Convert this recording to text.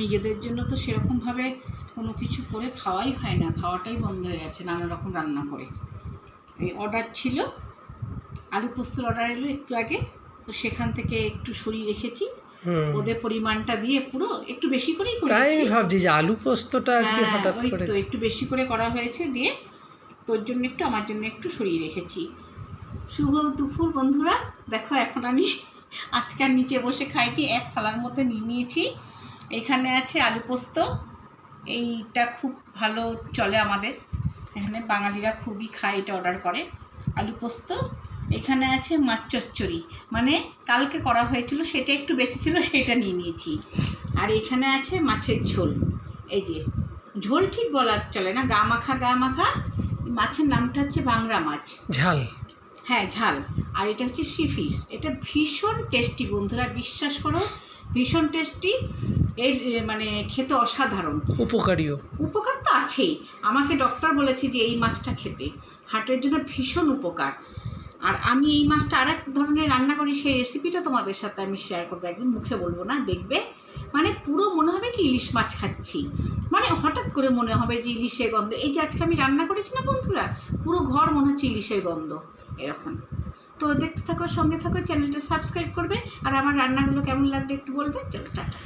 নিজেদের জন্য তো সেরকমভাবে কোনো কিছু করে খাওয়াই হয় না, খাওয়াটাই বন্ধ হয়ে গেছে নানা রকম রান্না করে। এই অর্ডার ছিল, আলু পোস্তর অর্ডার এলো একটু আগে, তো সেখান থেকে একটু সরিয়ে রেখেছি। ওদের পরিমাণটা দিয়ে পুরো একটু বেশি করেই করেছি। তাই আমি ভাবছি যে আলু পোস্তটা আজকে হঠাৎ করে তো একটু বেশি করে করা হয়েছে, দিয়ে তোর জন্য একটু আমার জন্য একটু সরিয়ে রেখেছি। শুভ দুপুর বন্ধুরা, দেখো এখন আমি আজকে আর নিচে বসে খাইনি, এক থালার মধ্যে নিয়ে নিয়েছি। এখানে আছে আলু পোস্ত, এইটা খুব ভালো চলে আমাদের এখানে, বাঙালিরা খুবই খায়, এটা অর্ডার করে আলু পোস্ত। এখানে আছে মাছ চচ্চড়ি, মানে কালকে করা হয়েছিল সেটা একটু বেঁচে ছিল, সেটা নিয়ে নিয়েছি। আর এখানে আছে মাছের ঝোল, এই যে ঝোল ঠিক বলা চলে না, গা মাখা গা মাখা। মাছের নামটা হচ্ছে বাংলা মাছ ঝাল, হ্যাঁ ঝাল। আর এটা হচ্ছে সি ফিশ, এটা ভীষণ টেস্টি বন্ধুরা, বিশ্বাস করো ভীষণ টেস্টি। এর মানে খেতে অসাধারণ, উপকারীও। উপকার তো আছেই, আমাকে ডক্টর বলেছে যে এই মাছটা খেতে, হার্টের জন্য ভীষণ উপকার। আর আমি এই মাছটা আরেক ধরনের রান্না করি, সেই রেসিপিটা তোমাদের সাথে আমি শেয়ার করবো, একদিন মুখে বলবো না, দেখবে মানে পুরো মনে হবে কি ইলিশ মাছ খাচ্ছি, মানে হঠাৎ করে মনে হবে যে ইলিশের গন্ধ। এই যে আজকে আমি রান্না করেছি না বন্ধুরা, পুরো ঘর মনে হচ্ছে ইলিশের গন্ধ এরকম। তো দেখতে থাকো, সঙ্গে থাকো, চ্যানেলটা সাবস্ক্রাইব করবে, আর আমার রান্নাগুলো কেমন লাগবে একটু বলবে। চলো টাটা।